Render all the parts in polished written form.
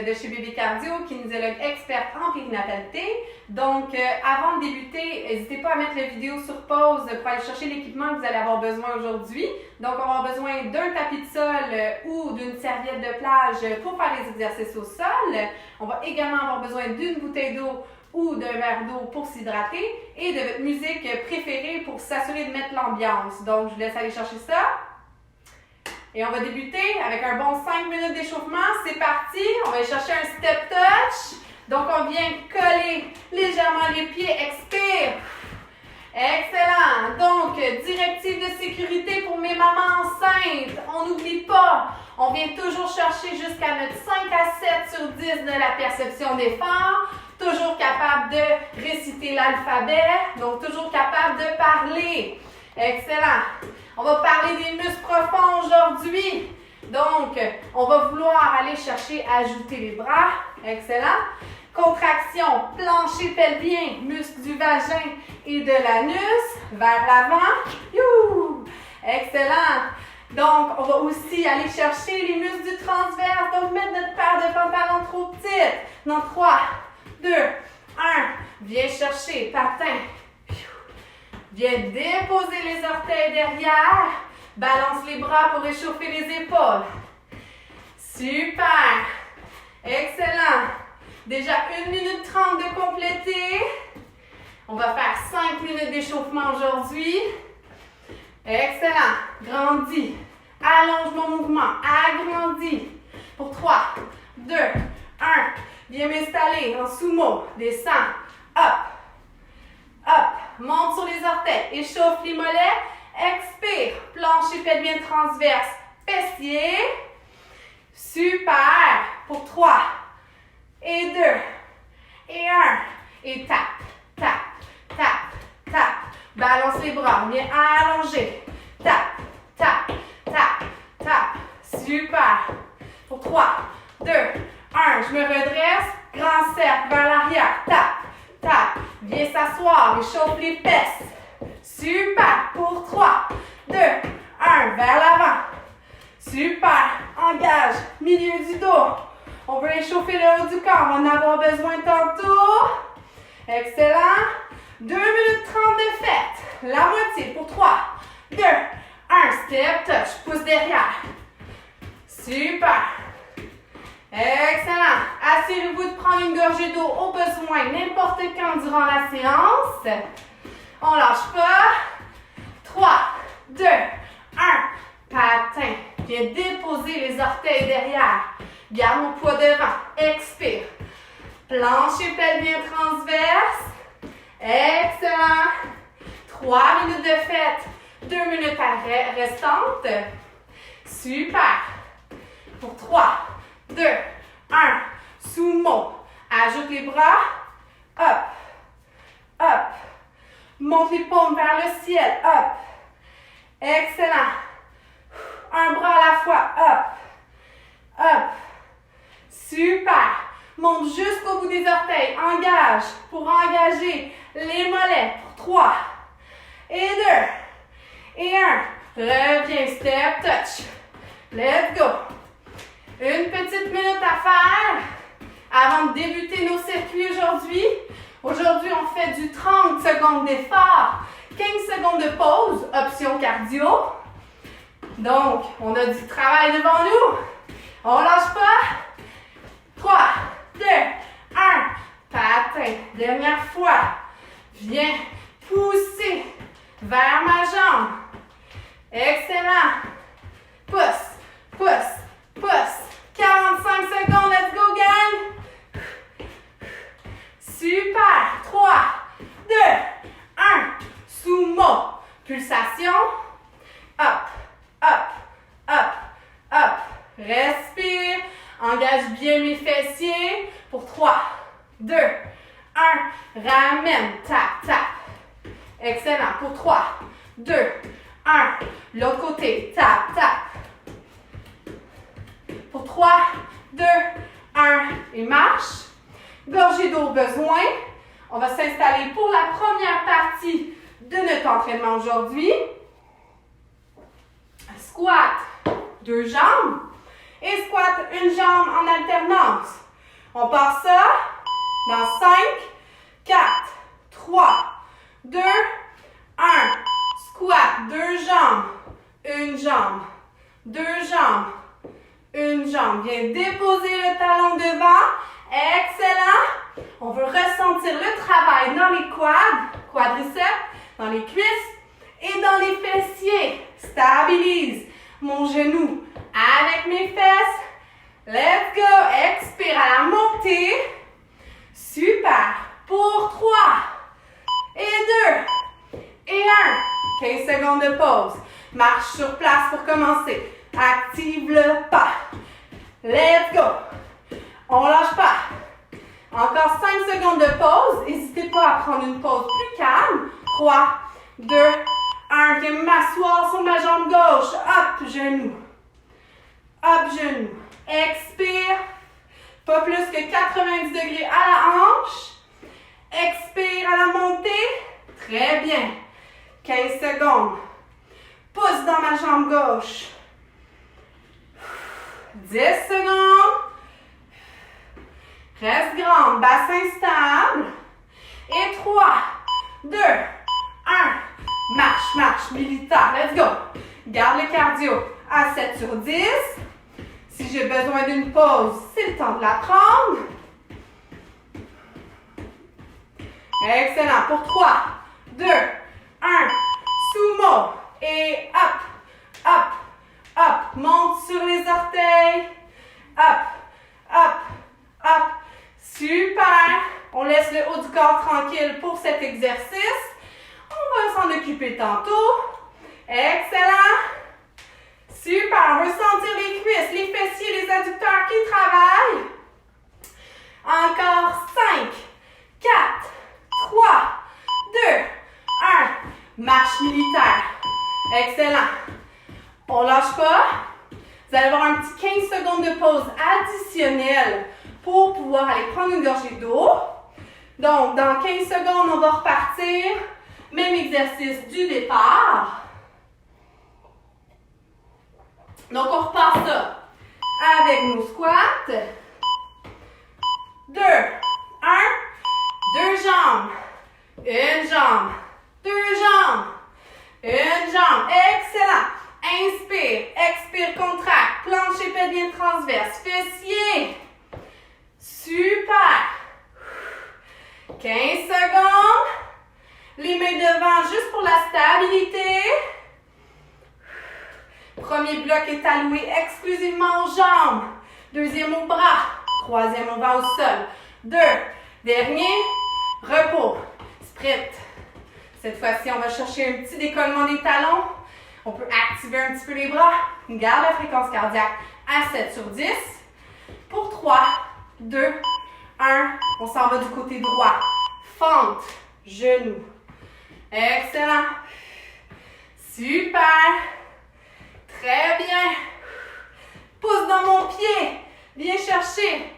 de chez Bébé Cardio, kinésiologue experte en périnatalité. Donc, avant de débuter, n'hésitez pas à mettre la vidéo sur pause pour aller chercher l'équipement que vous allez avoir besoin aujourd'hui. Donc, on va avoir besoin d'un tapis de sol ou d'une serviette de plage pour faire les exercices au sol. On va également avoir besoin d'une bouteille d'eau ou d'un verre d'eau pour s'hydrater et de votre musique préférée pour s'assurer de mettre l'ambiance. Donc, je vous laisse aller chercher ça. Et on va débuter avec un bon 5 minutes d'échauffement. C'est parti. On va aller chercher un step touch. Donc, on vient coller légèrement les pieds. Expire. Excellent. Donc, directive de sécurité pour mes mamans enceintes. On n'oublie pas. On vient toujours chercher jusqu'à notre 5 à 7 sur 10 de la perception d'effort. Toujours capable de réciter l'alphabet. Donc, toujours capable de parler. Excellent. On va parler des muscles profonds aujourd'hui. Donc, on va vouloir aller chercher à ajouter les bras. Excellent. Contraction, plancher pelvien, muscles du vagin et de l'anus. Vers l'avant. Youhou! Excellent. Donc, on va aussi aller chercher les muscles du transverse. Donc, mettre notre paire de pantalons trop petite. Dans 3, 2, 1. Viens chercher, patin. Viens déposer les orteils derrière. Balance les bras pour réchauffer les épaules. Super. Excellent. Déjà 1 minute 30 de compléter. On va faire 5 minutes d'échauffement aujourd'hui. Excellent. Grandis. Allonge mon mouvement. Agrandis. Pour 3, 2, 1. Viens m'installer en sumo. Descends. Hop. Hop. Monte sur les orteils. Échauffe les mollets. Expire. Plancher pelvien transverse. Fessier. Super. Pour 3. Et 2. Et 1. Et tape. Tape. Tape. Tape. Balance les bras. Viens allonger. Tape. Tape. Tape. Tape. Super. Pour 3. 2. 1. Je me redresse. Grand cercle vers l'arrière. Tape. Tape. Viens s'asseoir. Échauffe les fesses. Super. Pour 3, 2, 1. Vers l'avant. Super. Engage. Milieu du dos. On veut échauffer le haut du corps. On va en avoir besoin tantôt. Excellent. 2 minutes 30 de fête. La moitié pour 3, 2, 1. Step touch. Pouce derrière. Super. Excellent. Assurez-vous de prendre une gorgée d'eau au besoin n'importe quand durant la séance. On lâche pas. 3, 2, 1. Patin. Viens déposer les orteils derrière. Garde mon poids devant. Expire. Plancher pelvien transverse. Excellent. 3 minutes de fête. 2 minutes restantes. Super. Pour 3, 2, 1. Sumo. Ajoute les bras. Hop. Hop. Monte les paumes vers le ciel. Hop. Excellent. Un bras à la fois. Hop. Hop. Super. Monte jusqu'au bout des orteils. Engage pour engager les mollets. Pour 3. Et 2. Et 1. Reviens. Step touch. Let's go. Une petite minute à faire avant de débuter nos circuits aujourd'hui. Aujourd'hui, on fait du 30 secondes d'effort, 15 secondes de pause, option cardio. Donc, on a du travail devant nous. On lâche pas. 3, 2, 1. Patin. Dernière fois. Viens pousser vers ma jambe. Excellent. Pousse, pousse, pousse. 45 secondes. Let's go, gang. Super. 3, 2, 1. Sumo. Pulsation. Hop, hop, hop, hop. Respire. Engage bien mes fessiers. Pour 3, 2, 1. Ramène. Tap, tap. Excellent. Pour 3, 2, 1. L'autre côté. Tap, tap. Pour 3, 2, 1. Et marche. Gorgée d'eau au besoin. On va s'installer pour la première partie de notre entraînement aujourd'hui. Squat, 2 jambes. Et squat, une jambe en alternance. On part ça dans 5, 4, 3, 2, 1. Squat, 2 jambes, une jambe, 2 jambes, une jambe. Viens déposer le talon devant. Excellent. On veut ressentir le travail dans les quads, quadriceps, dans les cuisses et dans les fessiers. Stabilise mon genou avec mes fesses. Let's go. Expire à la montée. Super. Pour 3 et 2 et 1. 15 secondes de pause. Marche sur place pour commencer. Active le pas. Let's go. On lâche pas. Encore 5 secondes de pause. N'hésitez pas à prendre une pause plus calme. 3, 2, 1. Viens m'asseoir sur ma jambe gauche. Hop, genou. Hop, genou. Expire. Pas plus que 90 degrés à la hanche. Expire à la montée. Très bien. 15 secondes. Pousse dans ma jambe gauche. 10 secondes. Reste grande. Bassin stable. Et 3, 2, 1. Marche, marche militaire. Let's go. Garde le cardio à 7 sur 10. Si j'ai besoin d'une pause, c'est le temps de la prendre. Excellent. Pour 3, 2, 1. Sumo. Et hop, hop, hop. Monte sur les orteils. Hop, hop, hop. Super. On laisse le haut du corps tranquille pour cet exercice. On va s'en occuper tantôt. Excellent. Super. On veut sentir les cuisses, les fessiers, les adducteurs qui travaillent. Encore 5, 4, 3, 2, 1. Marche militaire. Excellent. On lâche pas. Vous allez avoir un petit 15 secondes de pause additionnelle pour pouvoir aller prendre une gorgée d'eau. Donc, dans 15 secondes, on va repartir. Même exercice du départ. Donc, on repart ça avec nos squats. 2, 1, 2 jambes, une jambe, 2 jambes, une jambe. Excellent. Inspire, expire, contracte, plancher pelvien transverse, fessier. Super. 15 secondes. Les mains devant juste pour la stabilité. Premier bloc est alloué exclusivement aux jambes. Deuxième au bras. Troisième, on va au sol. 2. Dernier. Repos. Sprint. Cette fois-ci, on va chercher un petit décollement des talons. On peut activer un petit peu les bras. Garde la fréquence cardiaque à 7 sur 10. Pour 3, 2, 1. On s'en va du côté droit. Fente. Genou. Excellent. Super. Très bien. Pousse dans mon pied. Viens chercher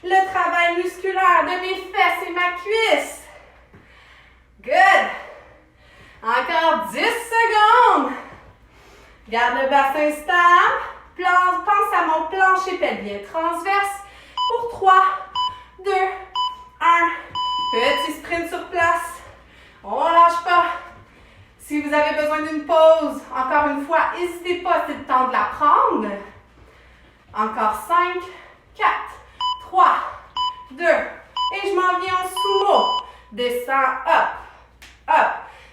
le travail musculaire de mes fesses et ma cuisse. Good. Encore 10 secondes. Garde le bassin stable. Pense à mon plancher pelvien transverse. Pour 3, 2, 1. Petit sprint sur place. On ne lâche pas. Si vous avez besoin d'une pause, encore une fois, n'hésitez pas, c'est le temps de la prendre. Encore 5, 4, 3, 2. Et je m'en viens en sumo. Descends, up, up.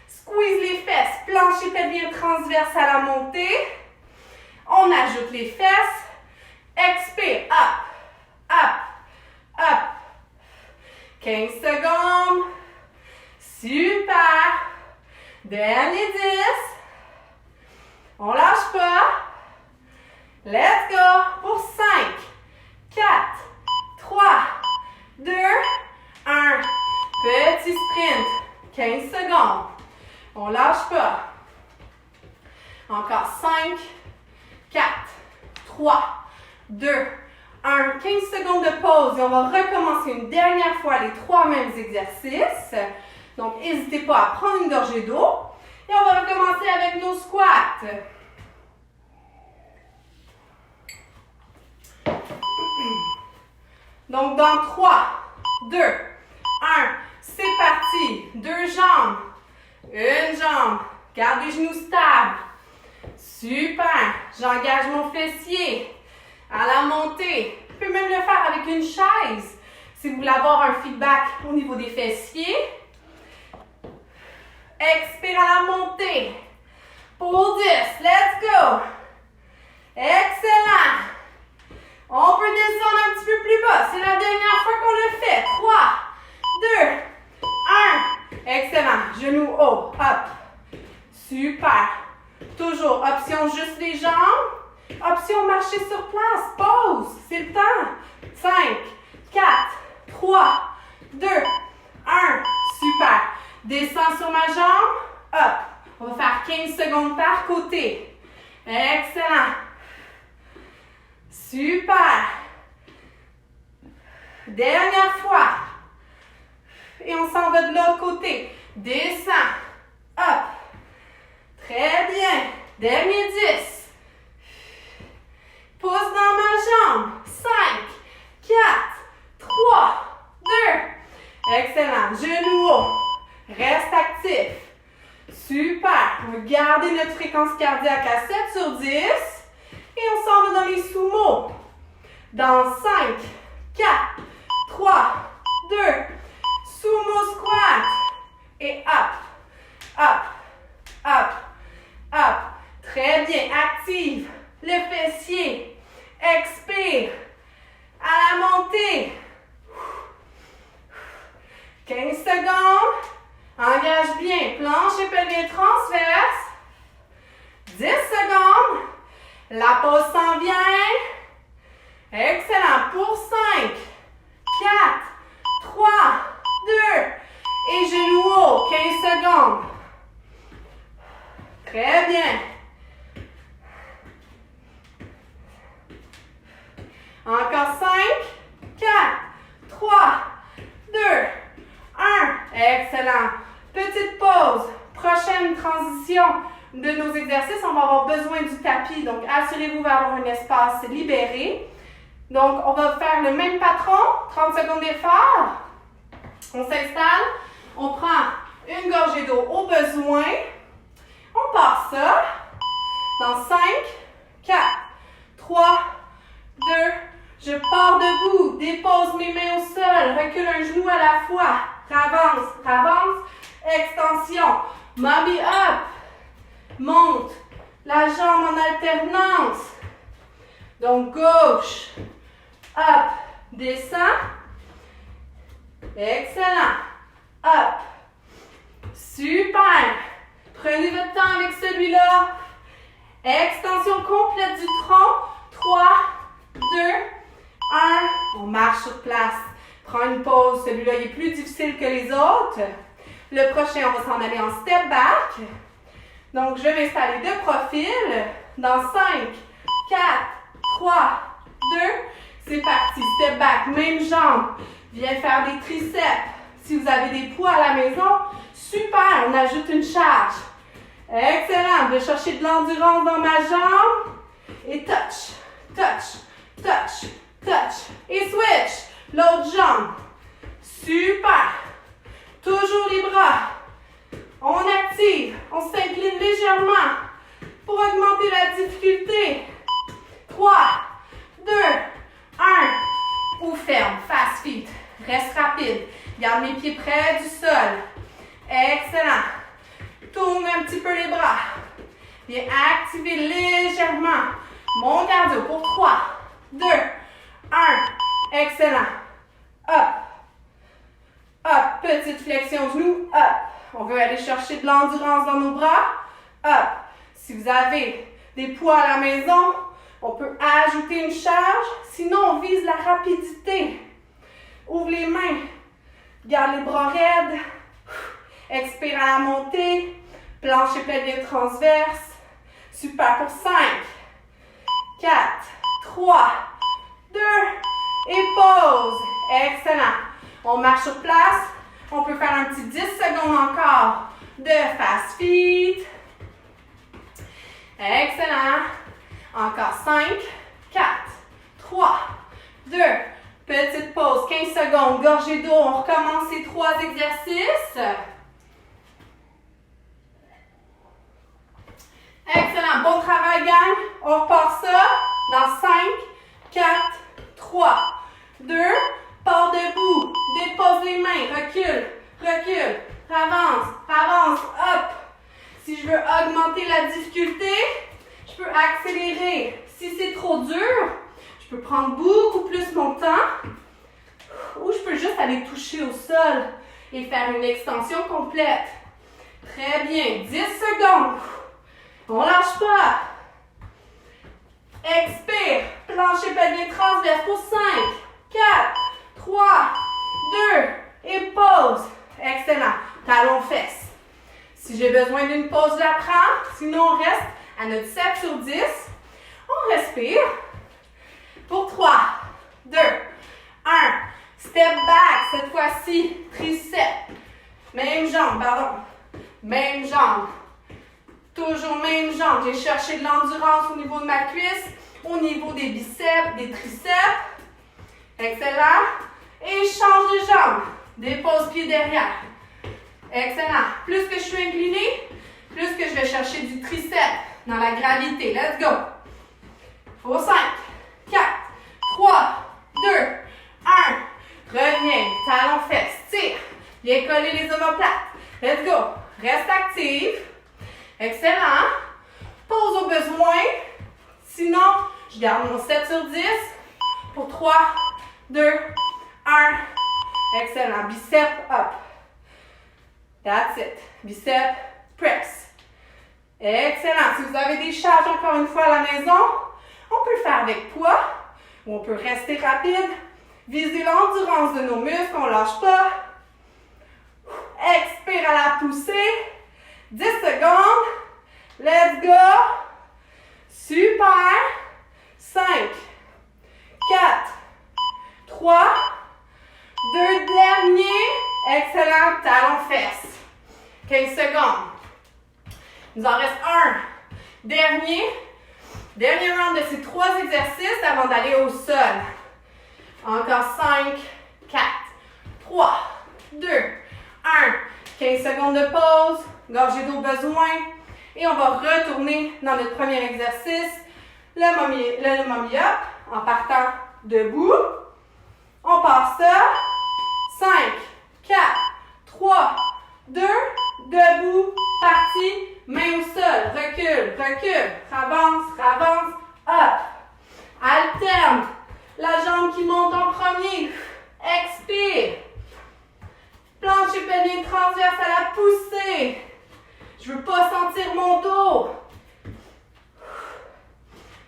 Squeeze les fesses, plancher pelvien transverse à la montée. On ajoute les fesses. Expire, up, up, up. 15 secondes. Super. Dernier 10. On lâche pas. Let's go. Pour 5, 4, 3, 2, 1. Petit sprint. 15 secondes. On lâche pas. Encore 5, 4, 3, 2, 1. 15 secondes de pause et on va recommencer une dernière fois les 3 mêmes exercices. Donc, n'hésitez pas à prendre une gorgée d'eau. Et on va recommencer avec nos squats. Donc, dans 3, 2, 1, c'est parti. 2 jambes, une jambe. Garde les genoux stables. Super. J'engage mon fessier à la montée. Je peux même le faire avec une chaise si vous voulez avoir un feedback au niveau des fessiers. Expire à la montée. Pour 10. Let's go. Excellent. On peut descendre un petit peu plus bas. C'est la dernière fois qu'on le fait. 3, 2, 1. Excellent. Genoux haut. Hop. Super. Toujours. Option juste les jambes. Option marcher sur place. Pause. C'est le temps. 5, 4, 3, 2, 1. Super. Descends sur ma jambe. Hop. On va faire 15 secondes par côté. Excellent. Super. Dernière fois. Et on s'en va de l'autre côté. Descends. Hop. Très bien. Dernier 10. Pousse dans ma jambe. 5, 4, 3, 2. Excellent. Genoux haut. Reste actif. Super. On va garder notre fréquence cardiaque à 7 sur 10. Et on s'en va dans les sumo. Dans 5, 4, 3, 2. Sumo squat. Et up, up, up, up. Très bien. Active le fessier. Expire. À la montée. 15 secondes. Engage bien. Planche et pelvien transverse. 10 secondes. La pause s'en vient. Excellent. Pour 5, 4, 3, 2. Et genoux haut. 15 secondes. Très bien. Encore 5, 4, 3, 2, 1. Excellent. Petite pause. Prochaine transition de nos exercices, on va avoir besoin du tapis. Donc, assurez-vous d'avoir un espace libéré. Donc, on va faire le même patron. 30 secondes d'effort. On s'installe. On prend une gorgée d'eau au besoin. On part ça. Dans 5, 4, 3, 2, je pars debout. Dépose mes mains au sol. Recule un genou à la fois. Ravance, ravance. Extension. Mommy up. Monte la jambe en alternance. Donc, gauche. Up. Descend. Excellent. Up. Super. Prenez votre temps avec celui-là. Extension complète du tronc. 3, 2, 1. On marche sur place. Prends une pause. Celui-là, il est plus difficile que les autres. Le prochain, on va s'en aller en step back. Donc, je vais m'installer de profil. Dans 5, 4, 3, 2. C'est parti. Step back. Même jambe. Viens faire des triceps. Si vous avez des poids à la maison, super. On ajoute une charge. Excellent. Je vais chercher de l'endurance dans ma jambe. Et touch, touch, touch, touch. Et switch. L'autre jambe. Super. Toujours les bras. On active. On s'incline légèrement pour augmenter la difficulté. 3, 2, 1. Ou ferme. Fast feet. Reste rapide. Garde mes pieds près du sol. Excellent. Tourne un petit peu les bras. Viens activer légèrement mon cardio pour 3, 2, 1. Excellent. Up. Up. Petite flexion genou. Up. On veut aller chercher de l'endurance dans nos bras. Up. Si vous avez des poids à la maison, on peut ajouter une charge. Sinon, on vise la rapidité. Ouvre les mains. Garde les bras raides. Expire à la montée. Planche et pelvien transverse. Super pour 5, 4, 3, 2 et pause. Excellent. On marche sur place. On peut faire un petit 10 secondes encore de fast feet. Excellent. Encore 5, 4, 3, 2, Petite pause, 15 secondes, gorgée d'eau. On recommence ces 3 exercices. Excellent, bon travail gang. On repart ça dans 5, 4, 3, 2, pars debout, dépose les mains, recule, recule, avance, avance, hop. Si je veux augmenter la difficulté, je peux accélérer. Si c'est trop dur, je peux prendre beaucoup plus mon temps ou je peux juste aller toucher au sol et faire une extension complète. Très bien, 10 secondes. On lâche pas. Expire. Plancher pelvien transverse pour 5, 4, 3, 2 et pause. Excellent. Talons fesses. Si j'ai besoin d'une pause, je la prends. Sinon, on reste à notre 7 sur 10. On respire. Pour 3, 2, 1. Step back. Cette fois-ci, triceps. Même jambe, pardon. Même jambe. Toujours même jambe. J'ai cherché de l'endurance au niveau de ma cuisse, au niveau des biceps, des triceps. Excellent. Et je change de jambe. Dépose pied derrière. Excellent. Plus que je suis inclinée, plus que je vais chercher du triceps dans la gravité. Let's go. Pour 5, 4, 3, 2, 1. Reviens. Talons fesses. Tire. Viens coller les omoplates. Let's go. Reste active. Excellent. Pause au besoin. Sinon, je garde mon 7 sur 10 pour 3, 2, 1. Excellent. Biceps up. That's it. Biceps press. Excellent. Si vous avez des charges encore une fois à la maison, on peut le faire avec poids ou on peut rester rapide. Viser l'endurance de nos muscles, on ne lâche pas. Expire à la poussée. 10 secondes. Let's go. Super. 5, 4, 3, 2 derniers. Excellent. Talons fesses. 15 secondes. Il nous en reste un. Dernier round de ces 3 exercices avant d'aller au sol. Encore 5, 4, 3, 2, 1. 15 secondes de pause. Gorgée d'eau besoin. Et on va retourner dans notre premier exercice. Le mommy up en partant debout. On part ça. 5, 4, 3, 2, debout, parti, main au sol, recule, recule, avance, avance, hop. Alterne. La jambe qui monte en premier. Expire. Plancher pelvien transverse à la poussée. Je veux pas sentir mon dos.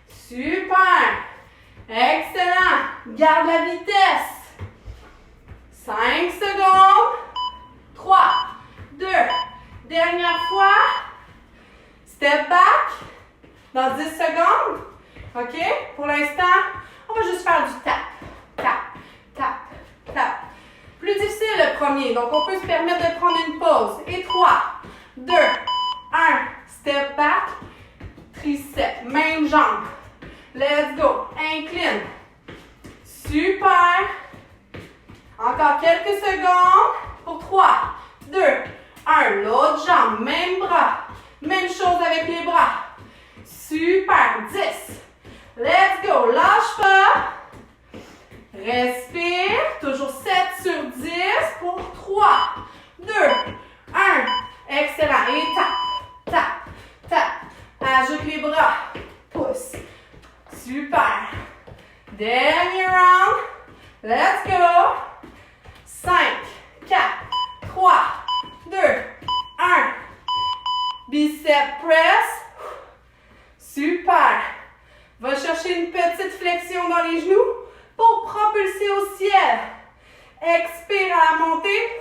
Super. Excellent. Garde la vitesse. 5 secondes. 3, 2. Dernière fois. Step back. Dans 10 secondes. OK? Pour l'instant, on va juste faire du tap. Tap, tap, tap. Plus difficile le premier, donc on peut se permettre de prendre une pause. Et 3, 2, 1. Step back. Triceps. Même jambe. Let's go. Incline. Super. Encore quelques secondes. Pour 3, 2, 1. L'autre jambe. Même bras. Même chose avec les bras. Super. 10. Let's go. Lâche pas. Respire. Toujours 7 sur 10 pour 3, 2, 1. Excellent. Et tap, tap, tap. Ajoute les bras. Pousse. Super. Dernier round. Let's go. 5, 4, 3, 2, 1. Bicep press. Super. Va chercher une petite flexion dans les genoux pour propulser au ciel. Expire à la montée.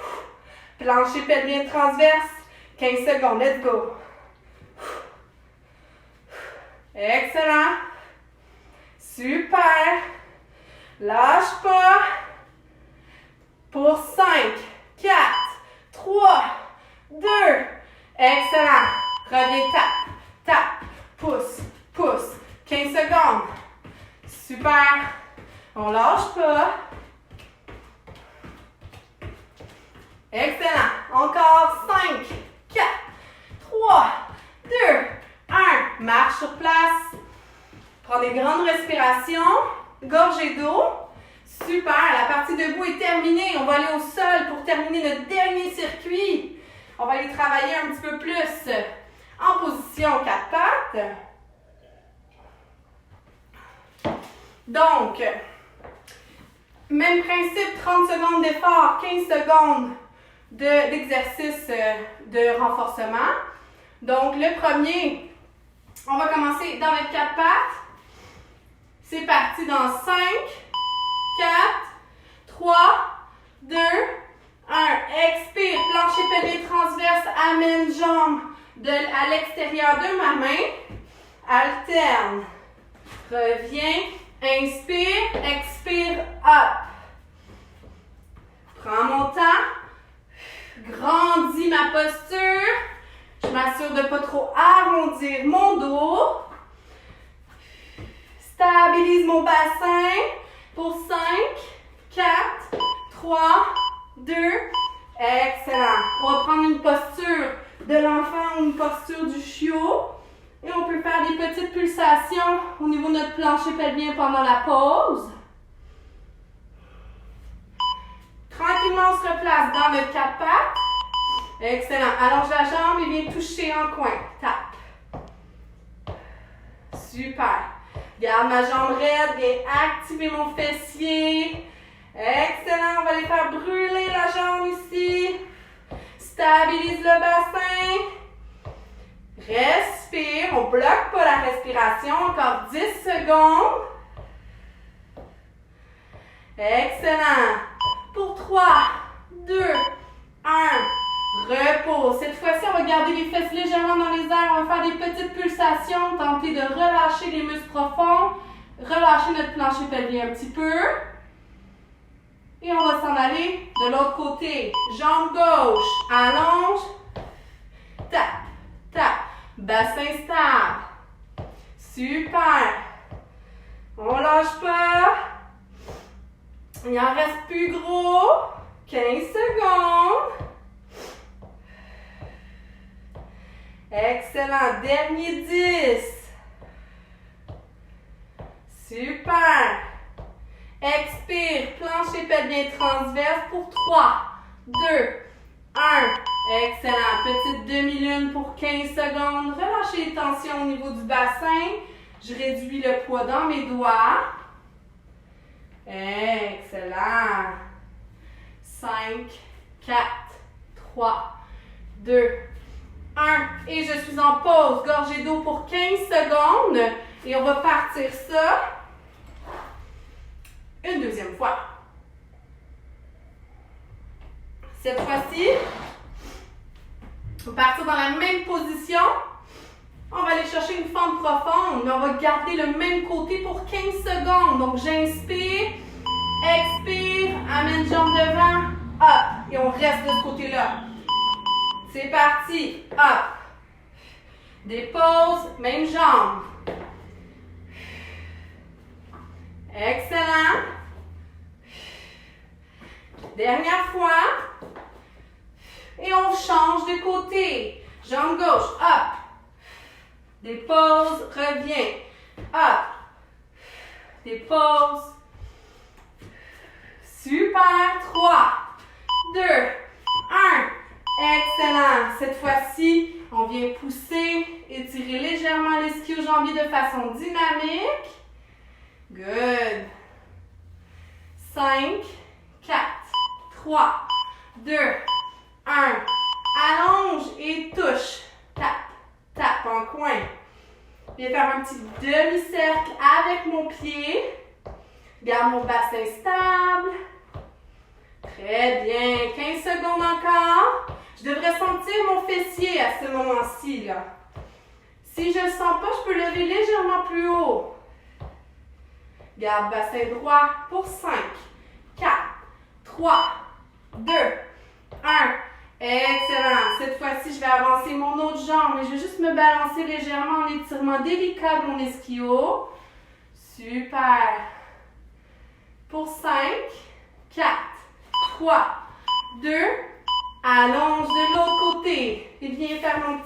Plancher pelvien transverse. 15 secondes. Let's go. Excellent. Super. Lâche pas. Pour 5, 4, 3, 2. Excellent. Reviens, tap, tap, pousse, pousse. 15 secondes. Super. On lâche pas. Excellent. Encore 5, 4, 3, 2, 1. Marche sur place. Prends des grandes respirations. Gorgée d'eau. Super. La partie debout est terminée. On va aller au sol pour terminer notre dernier circuit. On va aller travailler un petit peu plus en position 4 pattes. Donc, même principe, 30 secondes d'effort, 15 secondes d'exercice de renforcement. Donc, le premier, on va commencer dans notre 4 pattes. C'est parti dans 5, 4, 3, 2, 1. Expire, plancher pelvien transverse, amène jambe à l'extérieur de ma main. Alterne. Reviens. Inspire, expire, up. Prends mon temps. Grandis ma posture. Je m'assure de ne pas trop arrondir mon dos. Stabilise mon bassin pour 5, 4, 3, 2. Excellent. On va prendre une posture de l'enfant ou une posture du chiot. Et on peut faire des petites pulsations au niveau de notre plancher pelvien pendant la pause. Tranquillement, on se replace dans notre 4 pattes. Excellent. Allonge la jambe et viens toucher en coin. Tape. Super. Garde ma jambe raide. Viens activer mon fessier. Excellent. On va aller faire brûler la jambe ici. Stabilise le bassin. Respire. On ne bloque pas la respiration. Encore 10 secondes. Excellent. Pour 3, 2, 1. Repos. Cette fois-ci, on va garder les fesses légèrement dans les airs. On va faire des petites pulsations. Tenter de relâcher les muscles profonds. Relâcher notre plancher pelvien un petit peu. Et on va s'en aller de l'autre côté. Jambe gauche. Allonge. Tape. Tape. Bassin stable. Super. On lâche pas. Il en reste plus gros. 15 secondes. Excellent. Dernier 10. Super. Expire. Plancher pelvien transverse pour 3, 2, 1. Excellent. Petite demi-lune pour 15 secondes. Relâchez les tensions au niveau du bassin. Je réduis le poids dans mes doigts. Excellent. 5, 4, 3, 2, 1. Et je suis en pause. Gorgée d'eau pour 15 secondes. Et on va partir ça une deuxième fois. Cette fois-ci, on va partir dans la même position. On va aller chercher une fente profonde, mais on va garder le même côté pour 15 secondes. Donc, j'inspire, expire, amène jambe devant, up. Et on reste de ce côté-là. C'est parti, up. Dépose, même jambe. Excellent. Dernière fois. Et on change de côté. Jambe gauche, up. Dépose, reviens. Up. Dépose. Super. 3, 2, 1. Excellent. Cette fois-ci, on vient pousser, étirer légèrement l'ischio-jambier de façon dynamique. Good. 5, 4, 3, 2, 1. Allonge et touche. Tape, tape en coin. Viens faire un petit demi-cercle avec mon pied. Garde mon bassin stable. Très bien. 15 secondes encore. Je devrais sentir mon fessier à ce moment-ci, là. Si je ne le sens pas, je peux lever légèrement plus haut. Garde bassin droit pour 5, 4, 3, 2, 1. Excellent. Cette fois-ci, je vais avancer mon autre jambe et je vais juste me balancer légèrement en étirement délicat de mon ischio. Super. Pour 5, 4, 3, 2, Allonge de l'autre côté. Et viens faire ma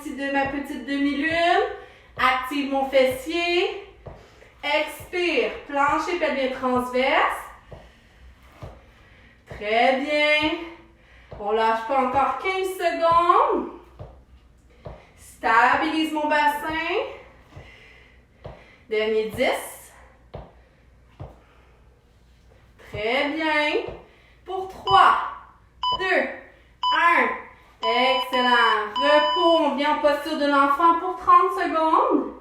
petite demi-lune. Active mon fessier. Expire. Plancher pelvien transverse. Très bien. On lâche pas encore 15 secondes. Stabilise mon bassin. Dernier 10. Très bien. Pour 3, 2, 1. Excellent. Repos. On vient en posture de l'enfant pour 30 secondes.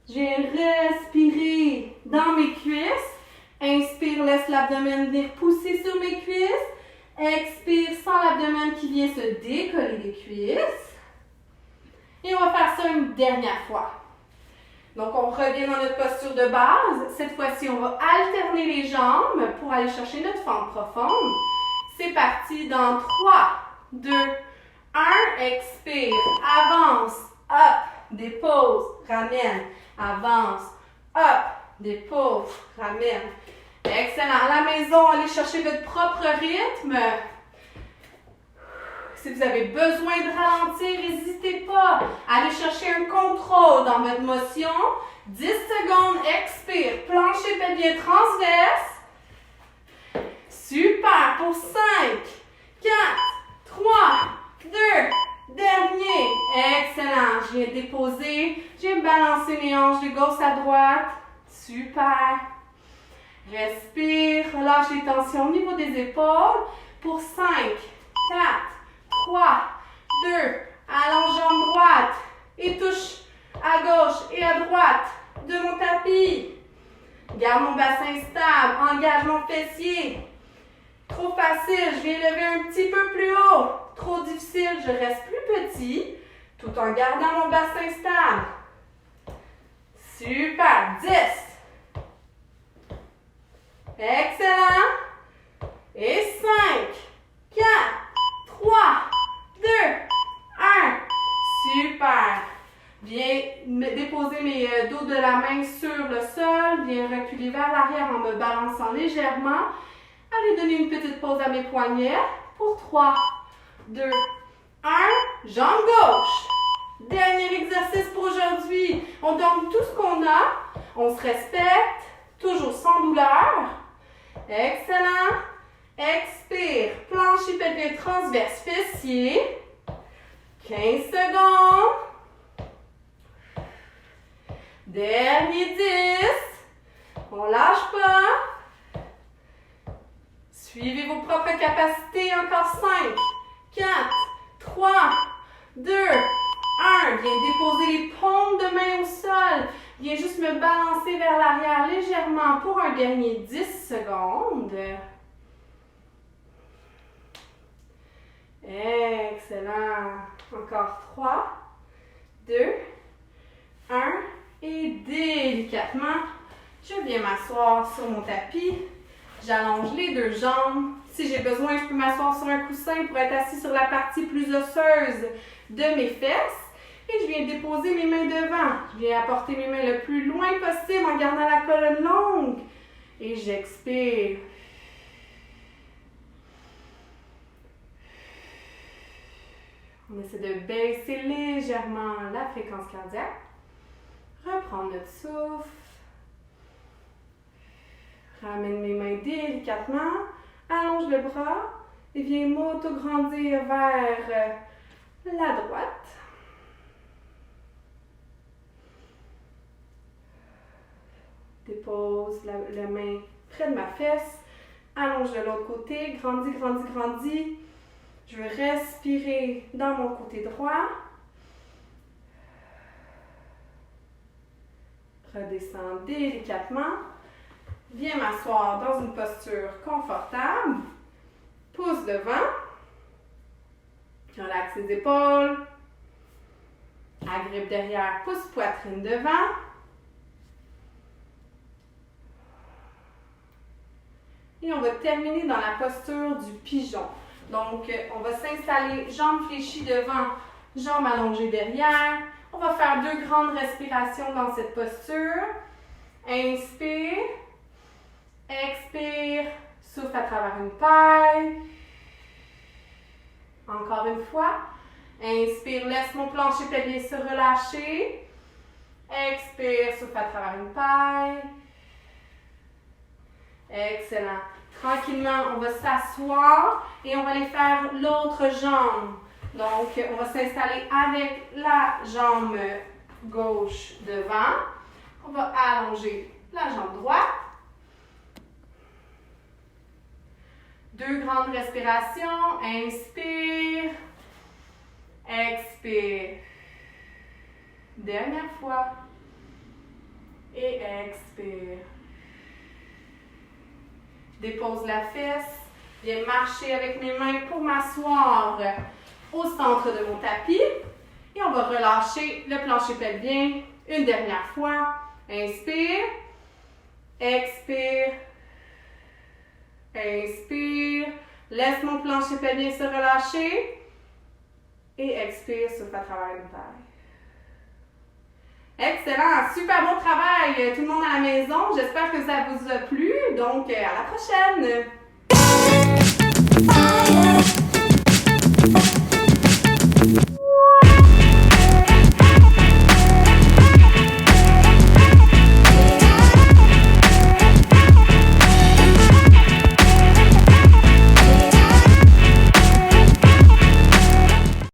Je viens respirer dans mes cuisses. Inspire, laisse l'abdomen venir pousser sur mes cuisses. Expire, sans l'abdomen qui vient se décoller des cuisses. Et on va faire ça une dernière fois. Donc, on revient dans notre posture de base. Cette fois-ci, on va alterner les jambes pour aller chercher notre fente profonde. C'est parti dans 3, 2, 1. Expire, avance, hop, dépose, ramène, avance, hop, dépose, ramène. Excellent. À la maison, allez chercher votre propre rythme. Si vous avez besoin de ralentir, n'hésitez pas. Allez chercher un contrôle dans votre motion. 10 secondes, expire. Plancher pelvien transverse. Super. Pour 5, 4, 3, 2, dernier. Excellent. Je viens déposer. Je viens balancer mes hanches de gauche à droite. Super. Respire. Relâche les tensions au niveau des épaules. Pour 5, 4, 3, 2, allonge jambe droite et touche à gauche et à droite de mon tapis. Garde mon bassin stable, engage mon fessier. Trop facile, je viens lever un petit peu plus haut. Trop difficile, je reste plus petit tout en gardant mon bassin stable. Super, 10. Excellent. Et 5, 4, 3, 2, 1. Super. Viens déposer mes dos de la main sur le sol. Viens reculer vers l'arrière en me balançant légèrement. Allez donner une petite pause à mes poignets. Pour 3, 2, 1. Jambe gauche. Dernier exercice pour aujourd'hui. On donne tout ce qu'on a. On se respecte. Toujours sans douleur. Excellent. Expire. Plancher pelvien transverse fessier. 15 secondes. Dernier 10. On lâche pas. Suivez vos propres capacités. Encore 5, 4, 3, 2, 1. Viens déposer les paumes de main au sol. Viens juste me balancer vers l'arrière légèrement pour un dernier 10 secondes. Excellent. Encore 3, 2, 1. Et délicatement, je viens m'asseoir sur mon tapis. J'allonge les deux jambes. Si j'ai besoin, je peux m'asseoir sur un coussin pour être assis sur la partie plus osseuse de mes fesses. Et je viens déposer mes mains devant. Je viens apporter mes mains le plus loin possible en gardant la colonne longue. Et j'expire. On essaie de baisser légèrement la fréquence cardiaque. Reprendre notre souffle. Ramène mes mains délicatement. Allonge le bras et viens m'auto-grandir vers la droite. Dépose la main près de ma fesse. Allonge de l'autre côté. Grandis, grandis, grandis. Je veux respirer dans mon côté droit. Redescends délicatement. Viens m'asseoir dans une posture confortable. Pouce devant. Relaxe les épaules. Agrippe derrière, pouce poitrine devant. Et on va terminer dans la posture du pigeon. Donc, on va s'installer, jambes fléchies devant, jambes allongées derrière. On va faire 2 grandes respirations dans cette posture. Inspire. Expire. Souffle à travers une paille. Encore une fois. Inspire, laisse mon plancher pelvien se relâcher. Expire, souffle à travers une paille. Excellent. Tranquillement, on va s'asseoir et on va aller faire l'autre jambe. Donc, on va s'installer avec la jambe gauche devant. On va allonger la jambe droite. 2 grandes respirations. Inspire. Expire. Dernière fois. Et expire. Dépose la fesse. Viens marcher avec mes mains pour m'asseoir au centre de mon tapis. Et on va relâcher le plancher pelvien une dernière fois. Inspire. Expire. Inspire. Laisse mon plancher pelvien se relâcher. Et expire, souffle à travers une taille. Excellent, super bon travail tout le monde à la maison. J'espère que ça vous a plu. Donc, à la prochaine!